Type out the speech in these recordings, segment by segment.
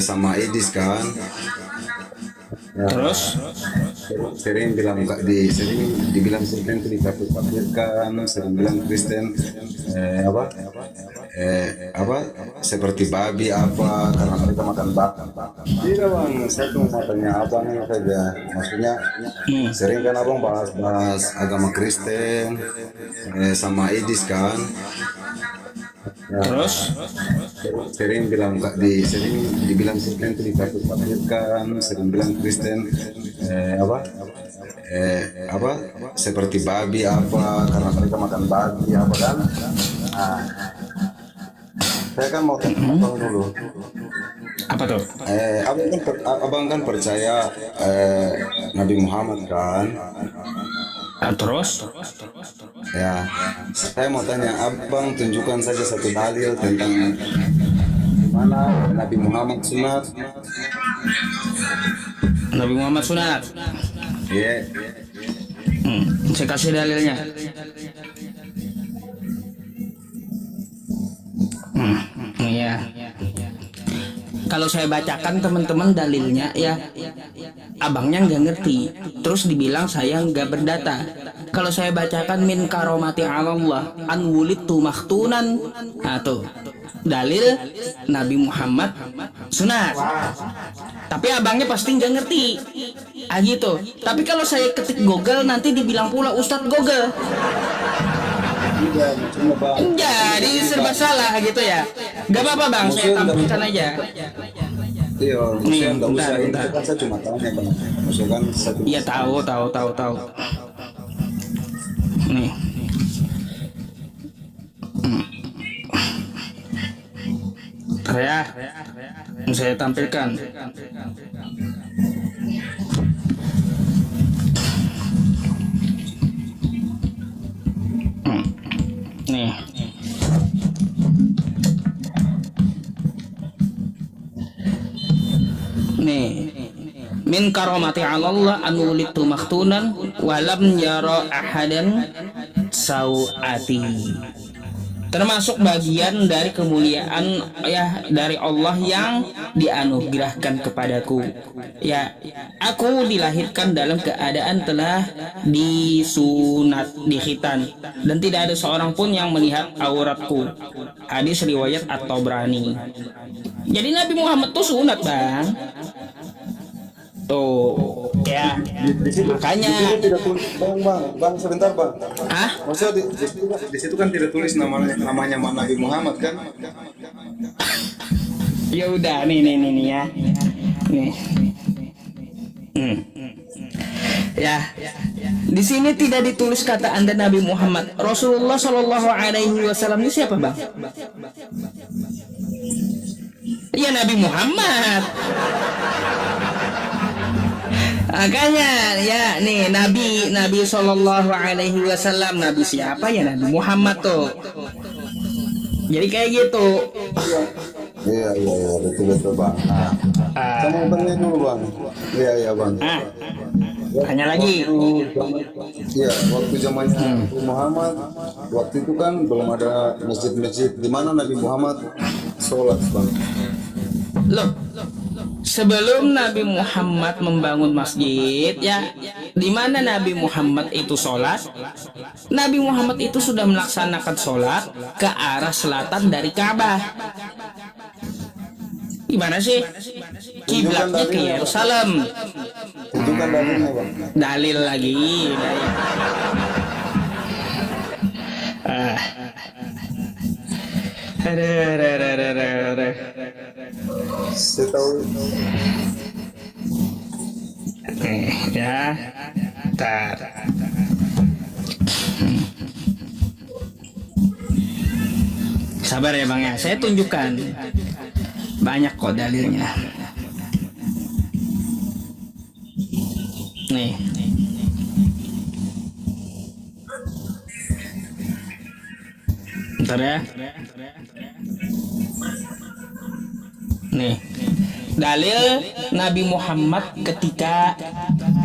sama Idis kan. Ya, Terus? sering bilang sering dibilang Kristen itu dikafir-kafirkan, sering bilang Kristen apa apa seperti babi apa karena mereka makan bakar. Tidak bang, saya cuma mau tanya abangnya saja. Maksudnya sering kan abang bahas-bahas agama Kristen sama Idis kan. Ya, Terus? sering bilang sering dibilang Kristen itu dikafir-kafirkan, sering bilang Kristen apa seperti babi apa karena mereka makan babi apa kan. Nah, saya kan mau tanya abang dulu. Apa tuh? Abang kan percaya Nabi Muhammad kan. Terus? Ya, saya mau tanya abang tunjukkan saja satu dalil tentang mana Nabi Muhammad sunat. Nabi Muhammad sunat. Iya. Saya kasih dalilnya. Iya. Kalau saya bacakan teman-teman dalilnya ya, abangnya nggak ngerti. Terus dibilang saya nggak berdata. Kalau saya bacakan min karomati Allah an wulidtu maktunan, nah tuh dalil Nabi Muhammad sunat. Tapi abangnya pasti nggak ngerti. Gitu. Tapi kalau saya ketik Google nanti dibilang pula Ustadz Google. Jadi serba salah gitu ya. Gak apa-apa bang, saya tampilkan aja. Iya, Nih, nggak usah. Ini bentar. kan saya cuma tanya bang. Maksudnya kan saya cuma Iya tahu. Nih. Saya tampilkan. Nih. Nih. Min karomati Allah an wulidtu maktunan walam yara ahadan sauati. Termasuk bagian dari kemuliaan ya dari Allah yang dianugerahkan kepadaku. Ya, aku dilahirkan dalam keadaan telah disunat, dikhitan, dan tidak ada seorang pun yang melihat auratku. Hadis riwayat At-Tabrani. Jadi Nabi Muhammad tuh sunat bang. Tuh ya, di situ makanya tidak tulis bang sebentar bang. ah Maksudnya di situ kan tidak tulis namanya Nabi Muhammad kan. ya udah nih ya nih. Ya, di sini tidak ditulis kata Anda Nabi Muhammad. Rasulullah Shallallahu Alaihi Wasallam ini siapa bang? Ya Nabi Muhammad. Makanya ya nih Nabi Shallallahu Alaihi Wasallam. Nabi siapa ya? Nabi Muhammad tuh. Jadi kayak gitu. Iya betul bang. Saya mau tanya dulu bang. Iya bang. Tanya lagi. Iya, waktu zamannya Nabi Muhammad, waktu itu kan belum ada masjid-masjid. Di mana Nabi Muhammad sholat bang? Loh, sebelum Nabi Muhammad membangun masjid ya, di mana Nabi Muhammad itu sholat? Nabi Muhammad itu sudah melaksanakan sholat ke arah selatan dari Ka'bah. Gimana sih? Kiblatnya ke Yerusalem. Tunjukkan dalilnya bang. Dalil lagi. Aduh. Saya tahu. Ya, tar. Sabar ya bang ya, saya tunjukkan. Banyak kok dalilnya. Nih. Bentar ya. Nih. Dalil Nabi Muhammad ketika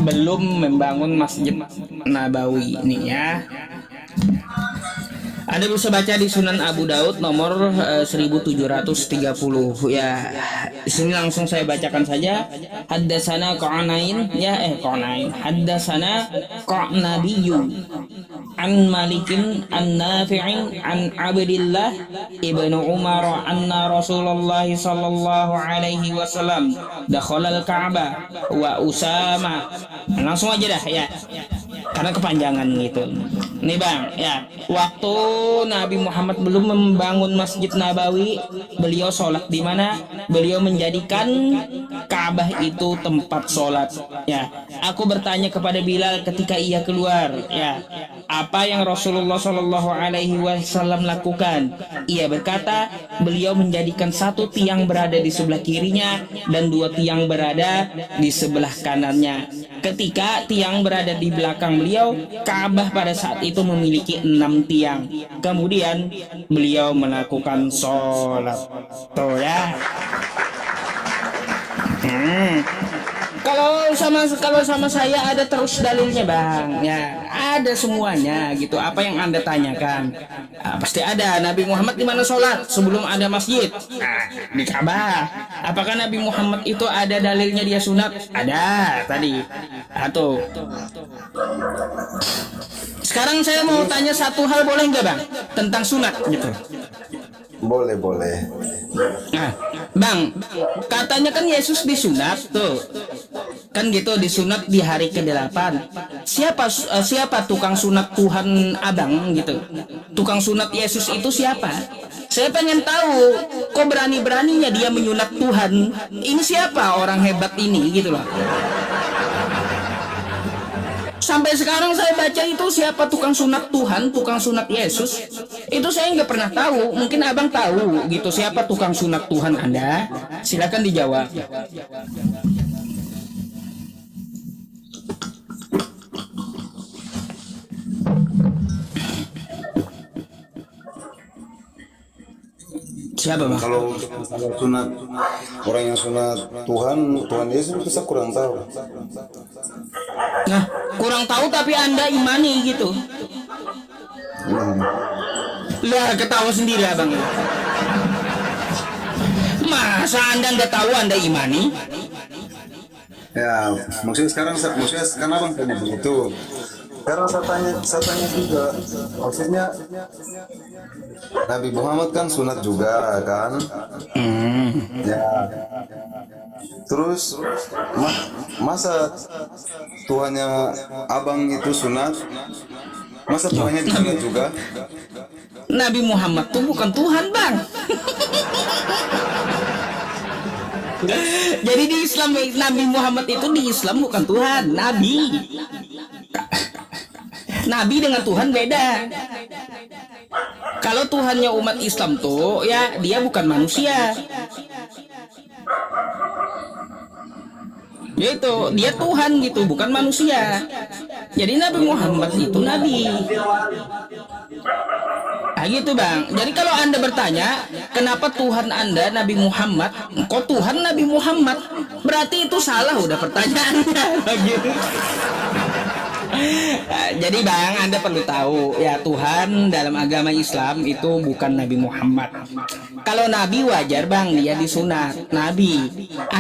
belum membangun Masjid Nabawi ini ya. Anda bisa baca di Sunan Abu Daud nomor 1730 ya. Di sini langsung saya bacakan saja. Haddatsana Qanain ya Qanain. Haddatsana Qanabiyyu an Malikin an Nafi'in an Abdillah ibnu Umar anna Rasulullah sallallahu alaihi wasallam dakhala al-Ka'bah wa Usama. Langsung aja dah ya. Karena kepanjangan gitu. Nih Bang, ya, waktu Nabi Muhammad belum membangun Masjid Nabawi, beliau sholat di mana? Beliau menjadikan Ka'bah itu tempat sholat. Ya, aku bertanya kepada Bilal ketika ia keluar, ya, apa yang Rasulullah Shallallahu Alaihi Wasallam lakukan? Ia berkata, beliau menjadikan satu tiang berada di sebelah kirinya dan dua tiang berada di sebelah kanannya. Ketika tiang berada di belakang beliau, Ka'bah pada saat itu memiliki 6 tiang. Kemudian beliau melakukan sholat. Tuh ya. Kalau sama saya ada terus dalilnya Bang, ya ada semuanya gitu. Apa yang Anda tanyakan, pasti ada. Nabi Muhammad di mana sholat sebelum ada masjid? Di Ka'bah. Apakah Nabi Muhammad itu ada dalilnya dia sunat? Ada tadi. Atau sekarang saya mau tanya satu hal, boleh nggak Bang, tentang sunat gitu? Boleh, boleh. Nah, Bang, katanya kan Yesus disunat tuh. Kan gitu, disunat di hari ke-8. Siapa tukang sunat Tuhan Abang gitu? Tukang sunat Yesus itu siapa? Saya pengen tahu, kok berani-beraninya dia menyunat Tuhan? Ini siapa orang hebat ini gitu loh. Sampai sekarang saya baca itu siapa tukang sunat Tuhan, tukang sunat Yesus, itu saya nggak pernah tahu. Mungkin Abang tahu gitu siapa tukang sunat Tuhan Anda? Silakan dijawab. Siapa Bang? Kalau sunat orang yang sunat Tuhan Yesus itu saya kurang tahu. Nah, kurang tahu tapi Anda imani gitu. Lah, ketawa sendiri Abang. Masa Anda nggak tahu Anda imani? Ya, maksudnya sekarang Abang tanya begitu. Sekarang saya tanya juga, maksudnya Nabi Muhammad kan sunat juga kan? Ya. Terus masa Tuhannya Abang itu sunat? Masa Tuhannya disunat juga? Nabi Muhammad tuh bukan Tuhan Bang. Jadi di Islam Nabi Muhammad itu di Islam bukan Tuhan, Nabi. Nabi dengan Tuhan beda. Kalau Tuhannya umat Islam tuh ya dia bukan manusia. Gitu, dia Tuhan gitu, bukan manusia. Jadi Nabi Muhammad itu nabi. Nah gitu Bang. Jadi kalau Anda bertanya, kenapa Tuhan Anda Nabi Muhammad? Kok Tuhan Nabi Muhammad? Berarti itu salah udah pertanyaannya. Gitu. Jadi Bang, Anda perlu tahu ya, Tuhan dalam agama Islam itu bukan Nabi Muhammad. Kalau Nabi wajar Bang, dia disunat Nabi.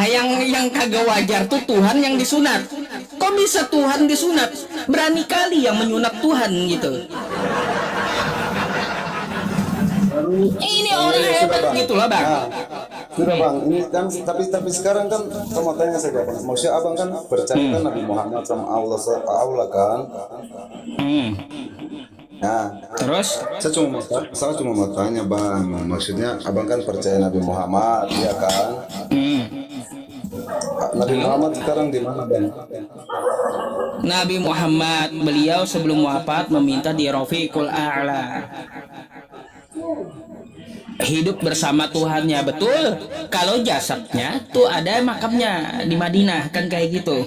Yang kagak wajar tuh Tuhan yang disunat. Kok bisa Tuhan disunat? Berani kali yang menyunat Tuhan gitu. Ini orang hebat gitulah Bang. Sudah Bang, ini kan tapi sekarang kan saya mau tanya saja Bang. Maksudnya Abang kan percaya kan Nabi Muhammad sama Allah kan? Nah, Terus? Saya cuma mau tanya Bang. Maksudnya Abang kan percaya Nabi Muhammad, ya kan? Nabi Muhammad sekarang di mana Bang? Nabi Muhammad beliau sebelum wafat meminta di Rafiqul A'la. Hidup bersama Tuhannya, betul. Kalau jasadnya tuh ada makamnya di Madinah kan kayak gitu.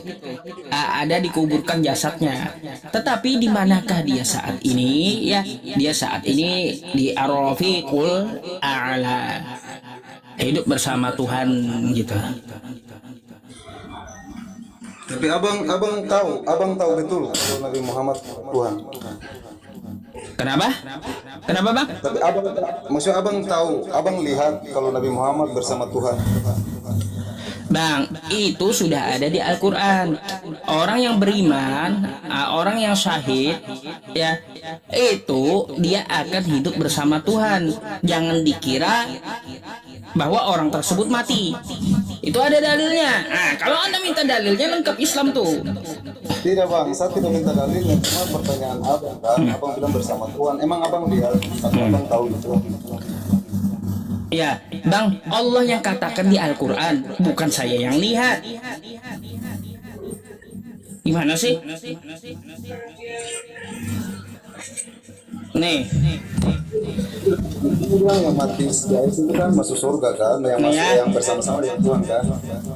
Ada dikuburkan jasadnya. Tetapi di manakah dia saat ini? Ya, dia saat ini di Ar-Rafiqul A'la. Hidup bersama Tuhan gitu. Tapi abang tahu betul kalau Nabi Muhammad Tuhan. Kenapa? Kenapa bang? Tapi abang, maksudnya abang tahu, abang lihat kalau Nabi Muhammad bersama Tuhan. Bang, itu sudah ada di Al-Quran. Orang yang beriman, orang yang syahid, ya, itu dia akan hidup bersama Tuhan. Jangan dikira bahwa orang tersebut mati. Itu ada dalilnya. Nah, kalau Anda minta dalilnya lengkap Islam tuh. Tidak bang, saya tidak minta dalilnya, cuma pertanyaan abang kan, abang bilang bersama Tuhan. Emang abang lihat atau abang tahu itu? Ya, Bang, Allah yang katakan di Al-Quran, bukan saya yang lihat. Gimana sih? Nih, Yang mati itu kan masuk surga kan, yang masuk yang bersama-sama dengan Tuhan kan.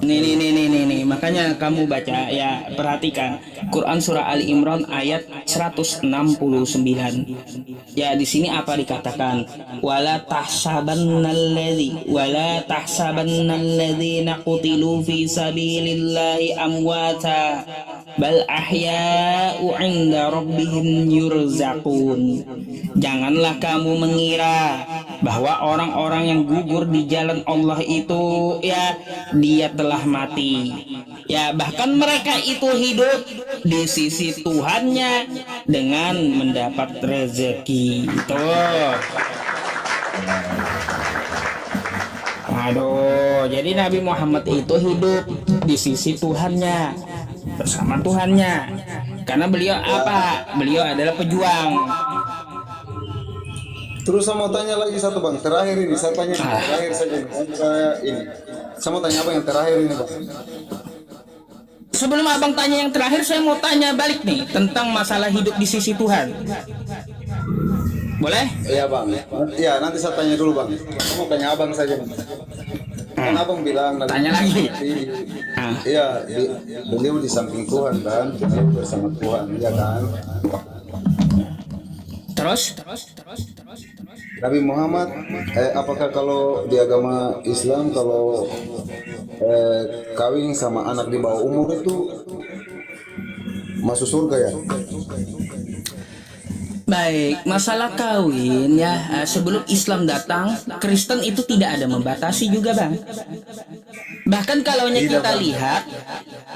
nih. Makanya kamu baca ya, perhatikan Quran surah Ali Imran ayat 169. Ya, di sini apa dikatakan? Wala tahsabannalladzina qutilu fi sabilillahi amwata bal ahya'u 'inda rabbihim yurzaqun. Janganlah kamu mengira bahwa orang-orang yang gugur di jalan Allah itu ya dia telah mati. Ya, bahkan mereka itu hidup di sisi Tuhannya dengan mendapat rezeki. Tuh. Aduh, jadi Nabi Muhammad itu hidup di sisi Tuhannya, bersama Tuhannya. Karena beliau apa? Beliau adalah pejuang. Terus saya mau tanya lagi satu bang, terakhir ini saya tanya terakhir saja nih. Ini. Saya mau tanya apa yang terakhir ini bang? Sebelum abang tanya yang terakhir, saya mau tanya balik nih tentang masalah hidup di sisi Tuhan. Boleh? Iya bang. Iya nanti saya tanya dulu bang. Saya mau tanya abang saja bang. Kan abang bilang Tanya lagi. Iya, beliau di samping Tuhan kan, beliau bersama Tuhan, ya kan. Terus? Nabi Muhammad, apakah kalau di agama Islam kalau kawin sama anak di bawah umur itu masuk surga ya? Baik, masalah kawin ya, sebelum Islam datang, Kristen itu tidak ada membatasi juga bang. Bahkan kalau kita lihat,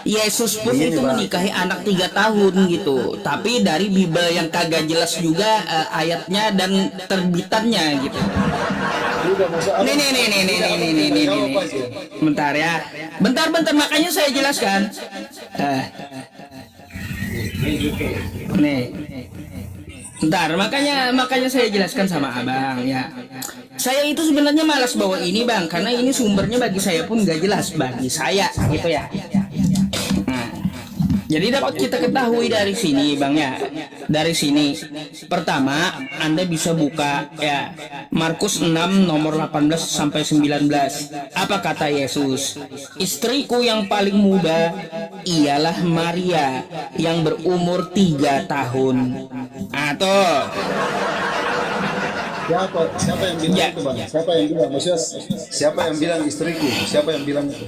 Yesus pun itu menikahi anak 3 tahun gitu. Tapi dari Bible yang kagak jelas juga ayatnya dan terbitannya gitu. Nih. Bentar ya. Bentar, makanya saya jelaskan. Nih. Bentar, makanya saya jelaskan sama abang ya. Saya itu sebenarnya malas bawa ini bang, karena ini sumbernya bagi saya pun gak jelas bagi saya gitu ya. Nah, jadi dapat kita ketahui dari sini bang ya. Dari sini, pertama Anda bisa buka ya Markus 6 nomor 18 sampai 19. Apa kata Yesus? Istriku yang paling muda ialah Maria yang berumur 3 tahun. Atau Siapa yang bilang itu bang? Siapa yang bilang? Maksudnya siapa yang bilang istriku? Siapa yang bilang itu?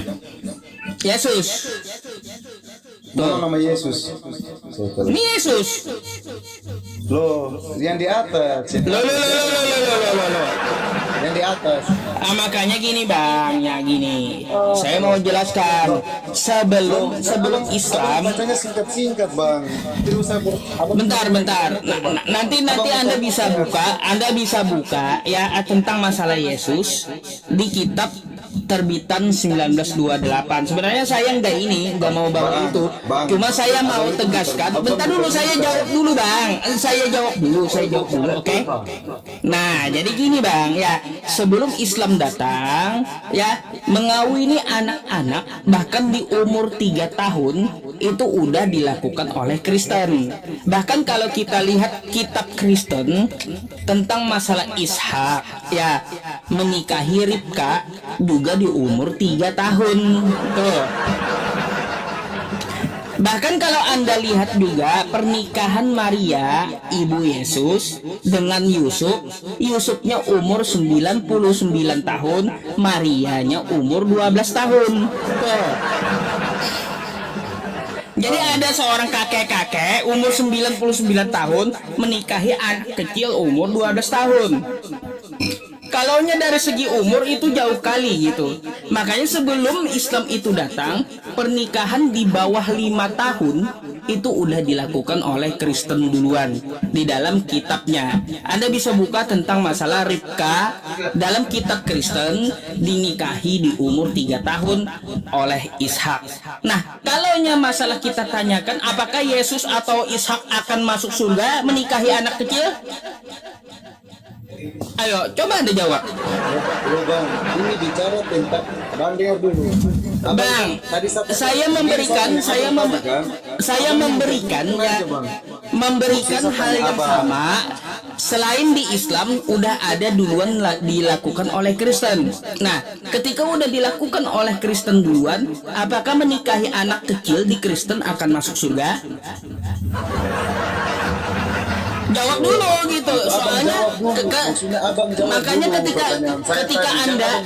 Yesus. Mana nama Yesus? Ini Yesus. Loh, yang di atas. Loh. Yang di atas. Makanya gini bang, ya gini. Saya mau jelaskan sebelum Islam. Bacanya singkat-singkat bang. Bentar. Nanti Anda bisa buka ya tentang masalah Yesus di kitab terbitan 1928. Sebenarnya saya nggak mau bawa itu. Cuma saya mau tegaskan. Bentar dulu, saya jawab dulu bang. Saya jawab dulu, oke? Nah, jadi gini bang, ya sebelum Islam datang, ya mengawini anak-anak bahkan di umur 3 tahun itu udah dilakukan oleh Kristen. Bahkan kalau kita lihat kitab Kristen tentang masalah Ishak, ya menikahi Ribka juga di umur 3 tahun. Tuh. Bahkan kalau Anda lihat juga pernikahan Maria, ibu Yesus, dengan Yusufnya umur 99 tahun, Marianya umur 12 tahun. Tuh. Jadi ada seorang kakek-kakek umur 99 tahun menikahi anak kecil umur 12 tahun. Kalaunya dari segi umur itu jauh kali gitu. Makanya sebelum Islam itu datang, pernikahan di bawah 5 tahun itu udah dilakukan oleh Kristen duluan di dalam kitabnya. Anda bisa buka tentang masalah Ribka dalam kitab Kristen, dinikahi di umur 3 tahun oleh Ishak. Nah, kalaunya masalah kita tanyakan apakah Yesus atau Ishak akan masuk surga menikahi anak kecil? Ayo, coba Anda jawab. Bang, ini bicara tentang Bang dengar dulu. Bang, saya memberikan hal yang sama. Selain di Islam udah ada duluan dilakukan oleh Kristen. Nah, ketika udah dilakukan oleh Kristen duluan, apakah menikahi anak kecil di Kristen akan masuk surga? Jawab dulu gitu, soalnya makanya ketika Anda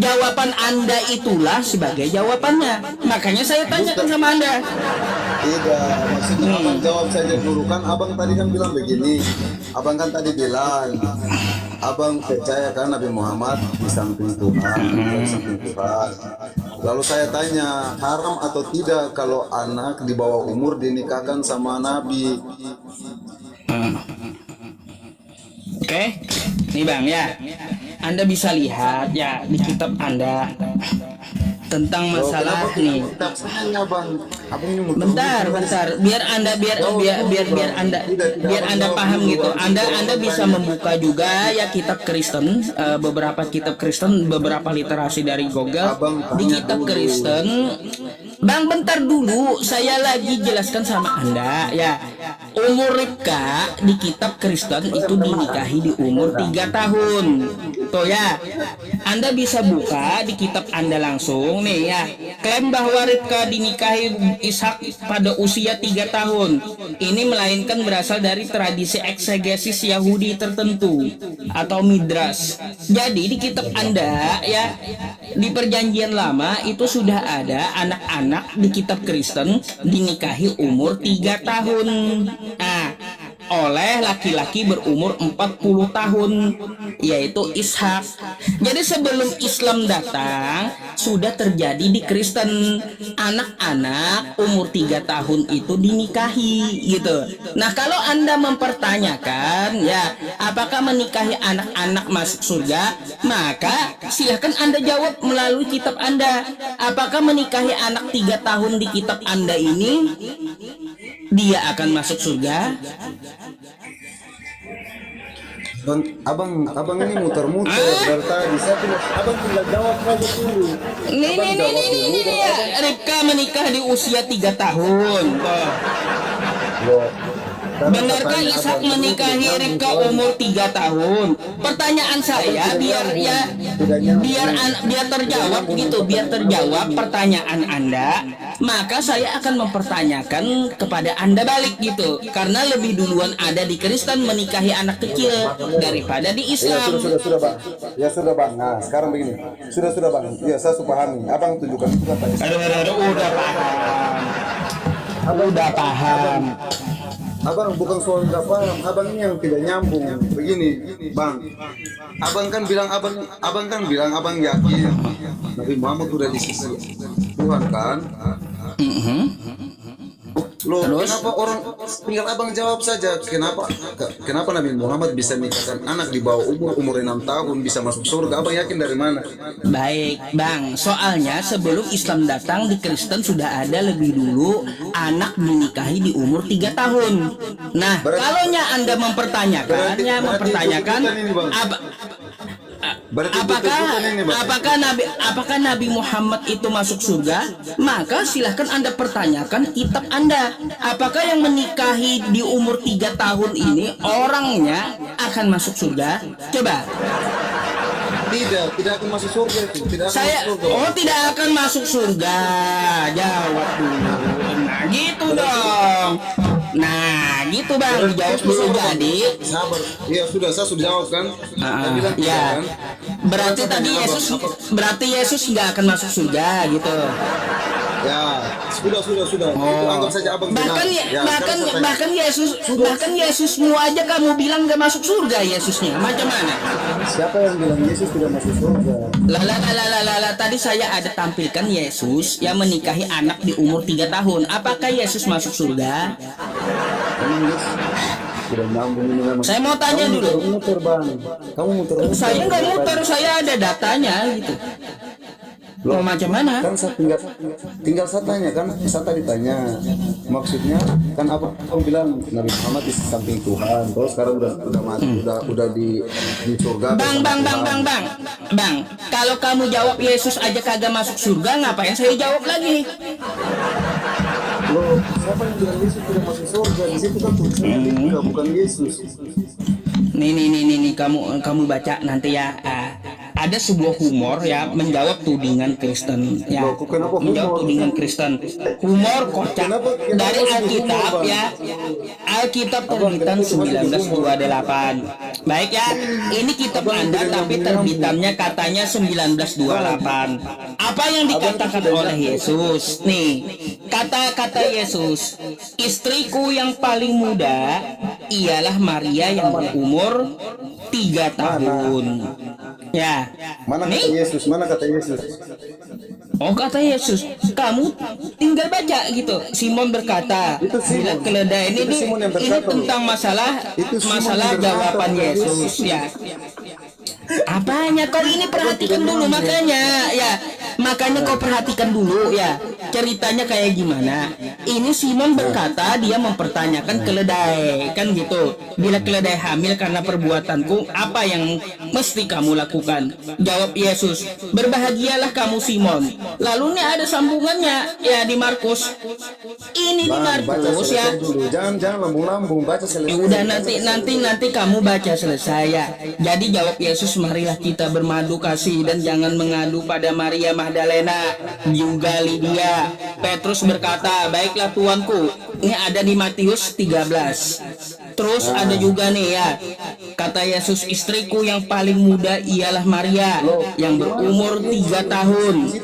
jawaban Anda itulah sebagai jawabannya. Makanya saya tanyakan sama Anda. Tidak, maksudnya abang jawab saja dulu kan. Abang tadi kan bilang begini. Abang kan tadi bilang abang percaya kan Nabi Muhammad di samping Tuhan, di samping Tuhan. Lalu saya tanya, haram atau tidak kalau anak di bawah umur dinikahkan sama Nabi? Oke, nih Bang ya, Anda bisa lihat ya di kitab Anda tentang masalah nih. Bentar, biar Anda paham gitu. Anda bisa membuka juga ya kitab Kristen, beberapa kitab Kristen, beberapa literasi dari Google di kitab Kristen. Bang, bentar dulu, saya lagi jelaskan sama Anda ya. Umur Ribka di kitab Kristen itu dinikahi di umur 3 tahun. Tuh ya, Anda bisa buka di kitab Anda langsung nih ya. Klaim bahwa Ribka dinikahi Ishak pada usia 3 tahun. Ini melainkan berasal dari tradisi eksegesis Yahudi tertentu atau Midrash. Jadi di kitab Anda ya, di perjanjian lama itu sudah ada anak-anak di kitab Kristen dinikahi umur 3 tahun. Nah, oleh laki-laki berumur 40 tahun yaitu Ishak. Jadi sebelum Islam datang sudah terjadi di Kristen, anak-anak umur 3 tahun itu dinikahi gitu. Nah, kalau Anda mempertanyakan ya apakah menikahi anak-anak masuk surga, maka silahkan Anda jawab melalui kitab Anda. Apakah menikahi anak 3 tahun di kitab Anda ini dia akan masuk surga? Abang ini muter-muter dari tadi. Abang tinggal jawab saja dulu. Ini ya, Ribka menikah di usia 3 tahun. Benarkah Ishak menikahi Ribka umur 3 tahun? Pertanyaan saya biar terjawab gitu, biar terjawab pertanyaan Anda, maka saya akan mempertanyakan kepada Anda balik gitu. Karena lebih duluan ada di Kristen menikahi anak kecil daripada di Islam. Sudah Bang. Ya sudah Bang. Nah, sekarang begini. Sudah Bang. Ya saya sudah pahami. Abang tunjukkan itu apa? Udah paham. Abang bukan soal nggak paham, abang ini yang tidak nyambung. Begini, Bang. Abang kan bilang abang yakin Nabi Muhammad sudah di sisi Tuhan kan? Loh, terus? Kenapa orang tinggal abang jawab saja? Kenapa Nabi Muhammad bisa nikahkan anak di bawah umur 6 tahun bisa masuk surga? Abang yakin dari mana? Baik, Bang. Soalnya sebelum Islam datang di Kristen sudah ada lebih dulu anak dinikahi di umur 3 tahun. Nah, kalaunya Anda mempertanyakan apakah Nabi Muhammad itu masuk surga, maka silahkan Anda pertanyakan kitab Anda. Apakah yang menikahi di umur 3 tahun ini orangnya akan masuk surga? Coba. Tidak akan masuk surga itu. Tidak akan masuk surga. Jawab dulu. Nah, gitu dong. Nah, gitu Bang, dijawab dulu jadi. Sabar. Iya sudah, saya sudah jawab kan. Saya bilang tidak, Ya. kan. Berarti tadi Yesus nggak akan masuk surga gitu. Ya, sudah. Itu anggap saja abang benar. Bahkan Ya, bahkan sekarang saya bahkan Yesusmu aja kamu bilang nggak masuk surga Yesusnya. Macam mana? siapa yang bilang Yesus tidak masuk surga? Lala, tadi saya ada tampilkan Yesus yang menikahi anak di umur 3 tahun. Apakah Yesus masuk surga? Emang Yesus tidak nyambung ini memang. Saya mau tanya Kamu dulu. muter bang. Kamu muter. Saya nggak muter, saya ada datanya gitu. Mau macam mana? Kan saya tinggal saya tanya kan, saya tadi tanya maksudnya kan apa kamu bilang Nabi Muhammad di samping Tuhan, terus sekarang udah mati, udah di surga. Bang, kalau kamu jawab Yesus aja kagak masuk surga, ngapain saya jawab lagi? Loh, siapa yang bilang Yesus tidak masuk surga? Di situ kan tulisannya bukan Yesus. Nih, kamu baca nanti ya. Ada sebuah humor ya menjawab tudingan Kristen ya. Loh, kenapa Menjawab humor? tudingan Kristen. Humor kocak Kenapa dari jadi Alkitab humor, Bang? ya. Alkitab terbitan 1928. Baik ya. Ini kitab Anda tapi terbitannya katanya 1928. Apa yang dikatakan oleh Yesus? Nih, kata-kata Yesus, istriku yang paling muda ialah Maria yang berumur 3 tahun. Ya. Mana kata Nih, Yesus? Mana kata Yesus? oh kata Yesus, kamu tinggal baca gitu. Simon berkata, Itu Simon. bila keledai ini Itu Simon yang ini berkata. tentang Itu Simon masalah yang berkata, jawaban bukan Yesus ya. Apanya kau ini perhatikan dulu makanya kau perhatikan dulu ya ceritanya kayak gimana. Ini Simon berkata dia mempertanyakan keledai kan gitu. Bila keledai hamil karena perbuatanku, apa yang mesti kamu lakukan? Jawab Yesus, berbahagialah kamu Simon. Lalu ini ada sambungannya ya di Markus. Ini di Baca Markus ya. selesai dulu. Jangan lambung-lambung, baca selesai. Ya udah nanti kamu baca selesai ya. Jadi jawab Yesus, marilah kita bermadu kasih dan jangan mengadu pada Maria Magdalena juga Lydia. Petrus berkata, baiklah tuanku. Ini ada di Matius 13. Terus ada juga nih ya. Kata Yesus, istriku yang paling muda ialah Maria yang berumur 3 tahun.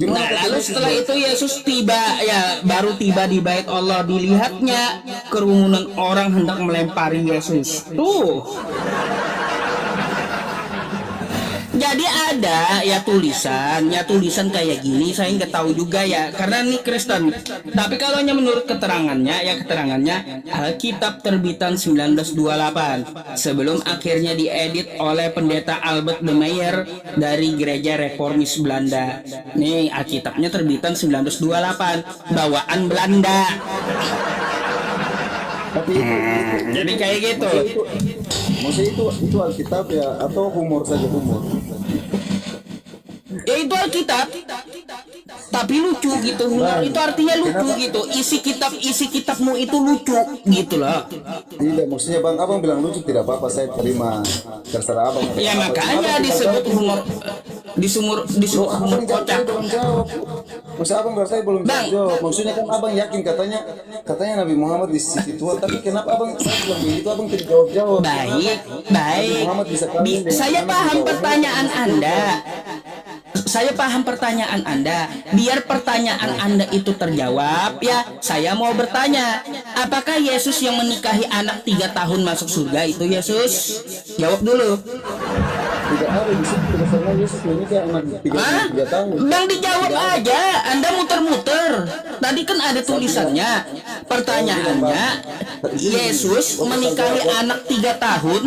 Nah, lalu setelah itu Yesus baru tiba di bait Allah. Dilihatnya kerumunan orang hendak melempari Yesus. Tuh. Jadi ada tulisan kayak gini. Saya nggak tahu juga ya, karena ini Kristen. Tapi kalau hanya menurut keterangannya Alkitab terbitan 1928 sebelum akhirnya diedit oleh pendeta Albert de Meyer dari Gereja Reformis Belanda. Nih Alkitabnya terbitan 1928 bawaan Belanda. Tapi itu, Jadi kayak gitu. maksudnya itu Alkitab ya atau humor saja humor? Ya itu Alkitab, tapi lucu gitu. Itu artinya lucu gitu. Isi kitabmu itu lucu gitu loh. Tidak, maksudnya bang, abang bilang lucu tidak apa-apa, saya terima, terserah abang. Ya makanya disebut humor, disebut humor kocak. Belum jawab. Maksudnya abang berasa belum Bang. jawab. Maksudnya kan abang yakin katanya Nabi Muhammad di sisi Tuhan, tapi kenapa abang saya bilang begitu abang tidak jawab? Baik. Muhammad bisa kawin dengan Saya anak paham di bawah pertanyaan umur. Anda. Saya paham pertanyaan Anda. Biar pertanyaan Anda itu terjawab, ya saya mau bertanya, apakah Yesus yang menikahi anak 3 tahun masuk surga itu Yesus? Jawab dulu. Tidak ada di situ tulisannya Yesus menikah anak 3 tahun. Bang dijawab aja, Anda muter-muter. Tadi kan ada tulisannya. Pertanyaannya, Yesus menikahi anak 3 tahun,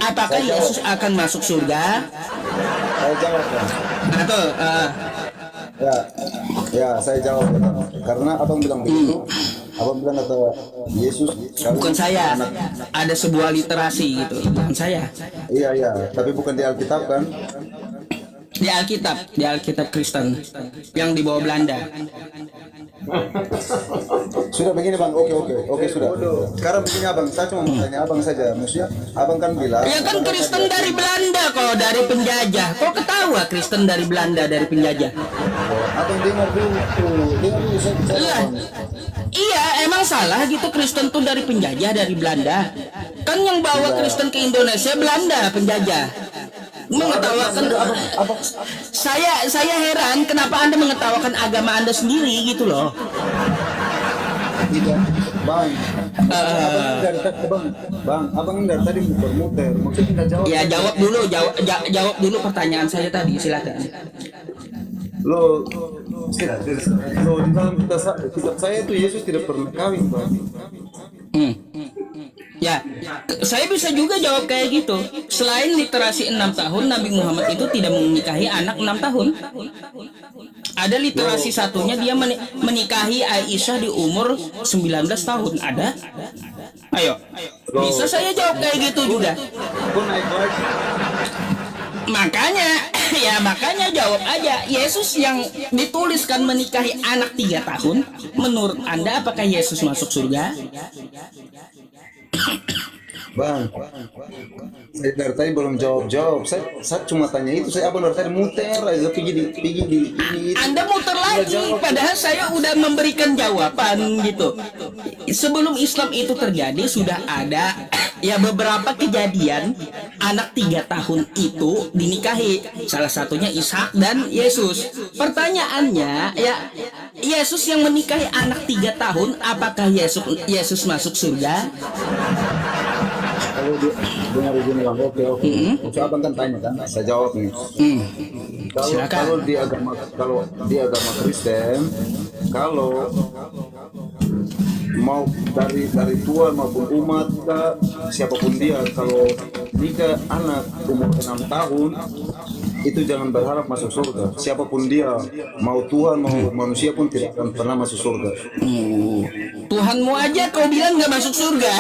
apakah Yesus akan masuk surga? Saya jawab ya. Betul. Ya, saya jawab ya. Karena abang bilang begitu. Abang bilang kata Yesus kawin Bukan saya. anak. Ada sebuah literasi gitu. Bukan saya. Iya, tapi bukan di Alkitab kan? Di Alkitab Kristen yang dibawa Belanda. Sudah begini bang, oke sudah. Sekarang begini abang, saya cuma mau tanya abang saja. Maksudnya abang kan bilang. Ya kan Kristen dari Belanda kok, dari penjajah. Kok ketawa Kristen dari Belanda, dari penjajah? Abang dengar dulu saya bicara. Lah, Bang. iya emang salah gitu Kristen tuh dari penjajah, dari Belanda. Kan yang bawa Kristen ke Indonesia Belanda, penjajah. Mengetawakan saya heran kenapa Anda mengetawakan agama Anda sendiri gitu loh. Tidak, bang. Abang dari tadi muter-muter. Maksudnya tidak jawab. Ya jawab dulu pertanyaan saya tadi, silakan. Lo di dalam kitab saya itu Yesus tidak pernah kawin, bang. Ya, saya bisa juga jawab kayak gitu. Selain literasi 6 tahun, Nabi Muhammad itu tidak menikahi anak 6 tahun. Ada literasi satunya dia menikahi Aisyah di umur 19 tahun. Ada? Ayo, bisa saya jawab kayak gitu juga. Makanya jawab aja. Yesus yang dituliskan menikahi anak 3 tahun, menurut Anda apakah Yesus masuk surga? Bang, saya dari tadi belum jawab. Saya cuma tanya itu. Abang dari tadi muter aja pergi di Anda muter lagi, padahal saya udah memberikan jawaban gitu. Sebelum Islam itu terjadi sudah ada ya beberapa kejadian anak 3 tahun itu dinikahi. Salah satunya Ishak dan Yesus. Pertanyaannya ya, Yesus yang menikahi anak 3 tahun, apakah Yesus masuk surga? Kalau dia dengar begini bang, oke. Maksud abang kan tanya kan, saya jawab nih. Kalau di agama Kristen, kalau mau dari Tuhan maupun umat siapapun dia, kalau nikah anak umur 6 tahun itu jangan berharap masuk surga. Siapapun dia, mau Tuhan mau manusia pun tidak akan pernah masuk surga. Tuhanmu aja kau bilang nggak masuk surga.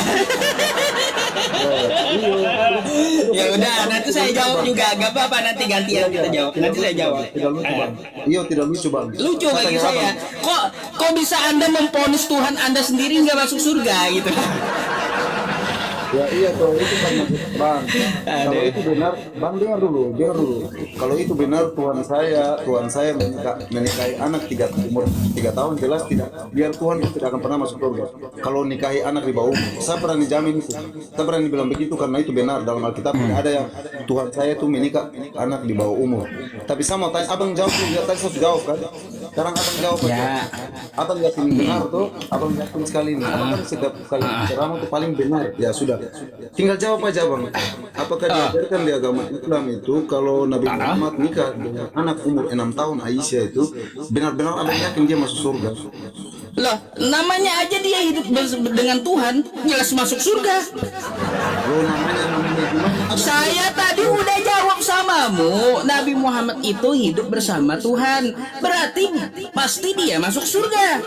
Ya udah, nanti saya jawab juga, gak apa-apa, nanti gantian kita jawab. Nanti saya jawab. Tidak lucu bang. Iya tidak lucu bang. Lucu bagi saya. Kok bisa Anda memponis Tuhan Anda sendiri nggak masuk surga gitu? Ya iya toh, itu kan bang. Kalau itu benar, bang dengar dulu. Kalau itu benar Tuhan saya menikahi anak umur 3 tahun, jelas tidak. Biar Tuhan itu tidak akan pernah masuk surga. Kalau nikahi anak di bawah umur, saya pernah dijamin itu. Saya pernah bilang begitu karena itu benar dalam Alkitab. Ada yang Tuhan saya itu menikah anak di bawah umur. Tapi saya mau tanya, abang jawab juga tadi saya jawab kan. Sekarang abang jawab aja. Abang yakin benar tuh, abang yakin sekali nih. Abang kan setiap kali ceramah itu paling benar. Ya sudah. Tinggal jawab aja bang. Apakah diajarkan di agama Islam itu kalau Nabi Muhammad nikah dengan anak umur 6 tahun Aisyah itu benar-benar abang yakin dia masuk surga? Loh, namanya aja dia hidup dengan Tuhan, jelas masuk surga. Namanya gimana? Saya tadi udah jawab samamu. Nabi Muhammad itu hidup bersama Tuhan, berarti pasti dia masuk surga.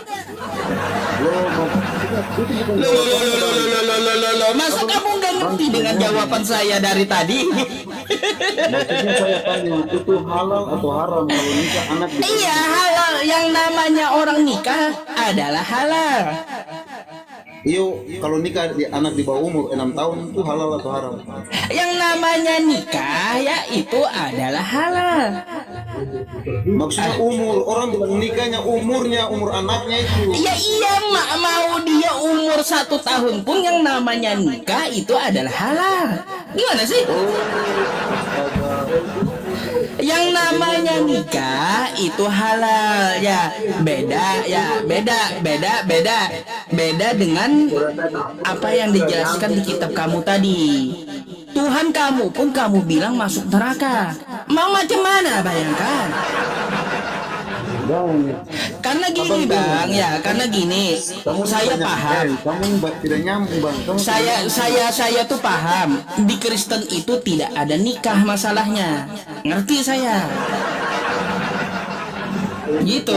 Masa kamu nggak ngerti dengan jawaban saya dari tadi? Maksudnya saya tanya, itu halal atau haram kalau nikah anak di Iya, halal. Yang namanya orang nikah adalah halal. Iyo, kalau nikah anak di bawah umur 6 tahun itu halal atau haram? Yang namanya nikah ya itu adalah halal. Maksudnya umur, orang bilang nikahnya umur anaknya itu. Ya iya, mau dia umur 1 tahun pun yang namanya nikah itu adalah halal. Gimana sih? Yang namanya nikah itu halal ya, beda dengan apa yang dijelaskan di kitab kamu tadi. Tuhan kamu pun kamu bilang masuk neraka. Mau macam mana bayangkan? Karena gini bang, ya karena gini, saya paham. Kamu tidak nyambung bang. Saya tuh paham di Kristen itu tidak ada nikah masalahnya. Ngerti saya. Gitu.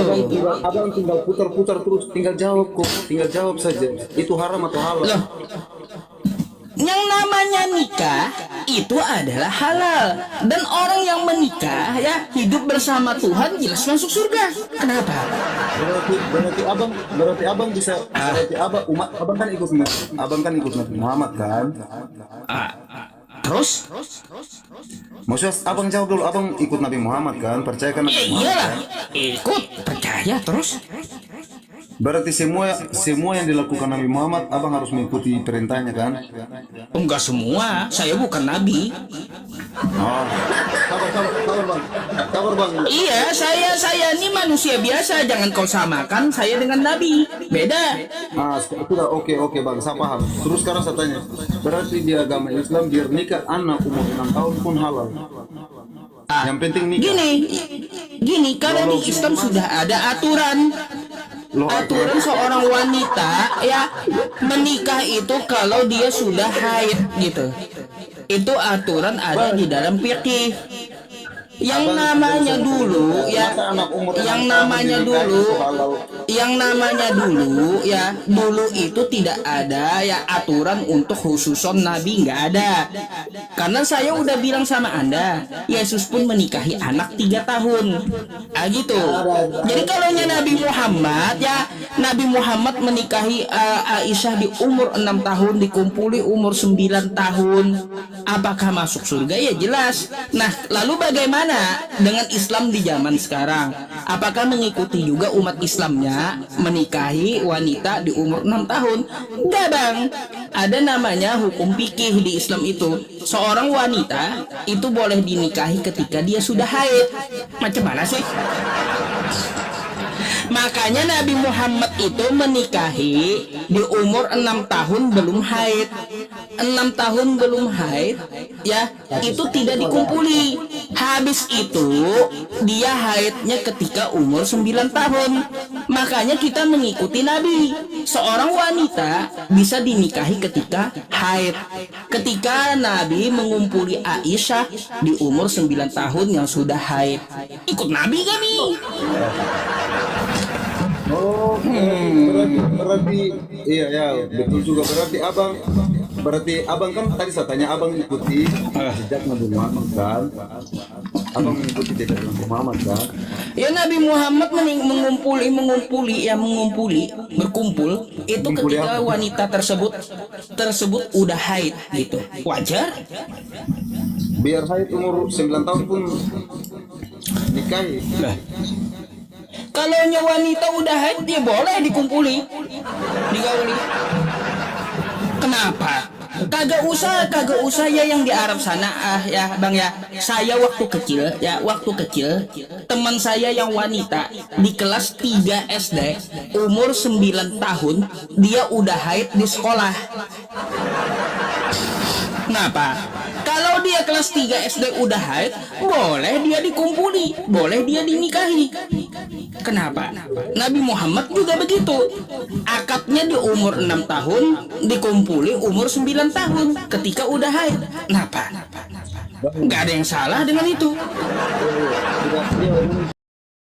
Abang tinggal putar-putar terus, tinggal jawab saja. Itu haram atau halal? Loh, yang namanya nikah itu adalah halal, dan orang yang menikah ya, hidup bersama Tuhan, jelas masuk surga. Kenapa? Berarti abang bisa, berarti abang kan ikut Nabi Muhammad kan? Ah, terus? Maksudnya abang jawab dulu, abang ikut Nabi Muhammad kan? Percaya kan Ya Nabi Muhammad iyalah, kan? ikut, percaya terus. Berarti semua yang dilakukan Nabi Muhammad abang harus mengikuti perintahnya kan? Enggak semua, saya bukan nabi. Oh, kabar bang, kabar bang. Iya, saya ini manusia biasa, jangan kau samakan saya dengan nabi. Beda. Sudah oke bang, saya paham. Terus sekarang saya tanya, berarti di agama Islam biar nikah anak umur 6 tahun pun halal. Yang penting nikah. Gini, kalau di Islam sudah ada aturan. Aturan seorang wanita ya menikah itu kalau dia sudah haid gitu. Itu aturan ada di dalam fikih. Yang namanya dulu ya, dulu itu tidak ada ya aturan untuk khususon Nabi, nggak ada. Karena saya udah bilang sama Anda, Yesus pun menikahi anak 3 tahun. Gitu. Jadi kalau Nabi Muhammad ya, Nabi Muhammad menikahi Aisyah di umur 6 tahun, dikumpuli umur 9 tahun. Apakah masuk surga? Ya jelas. Nah, lalu bagaimana dengan Islam di zaman sekarang? Apakah mengikuti juga umat Islamnya menikahi wanita di umur 6 tahun? Enggak bang. Ada namanya hukum fikih di Islam itu. Seorang wanita itu boleh dinikahi ketika dia sudah haid. Macam mana sih? Makanya Nabi Muhammad itu menikahi di umur 6 tahun belum haid. 6 tahun belum haid ya, itu tidak dikumpuli. Habis itu dia haidnya ketika umur 9 tahun. Makanya kita mengikuti Nabi. Seorang wanita bisa dinikahi ketika haid. Ketika Nabi mengumpuli Aisyah di umur 9 tahun yang sudah haid. Ikut Nabi kami. Oh, berarti iya ya betul juga. Berarti abang kan tadi saya tanya abang ikuti jejak Nabi Muhammad kan? Abang mengikuti jejak Nabi Muhammad kan? Ya Nabi Muhammad berkumpul itu ketika wanita tersebut udah haid gitu. Wajar? Biar haid umur 9 tahun pun nikahi. Kalau wanita udah haid dia boleh dikumpuli, digauli. Kenapa? Kagak usah ya yang di Arab sana ya bang ya. Saya waktu kecil teman saya yang wanita di kelas 3 SD umur 9 tahun dia udah haid di sekolah. Kenapa? Kalau dia kelas 3 SD udah haid, boleh dia dikumpuli, boleh dia dinikahi. Kenapa? Nabi Muhammad juga begitu. Akadnya di umur 6 tahun, dikumpuli umur 9 tahun ketika udah haid. Kenapa? Nggak ada yang salah dengan itu.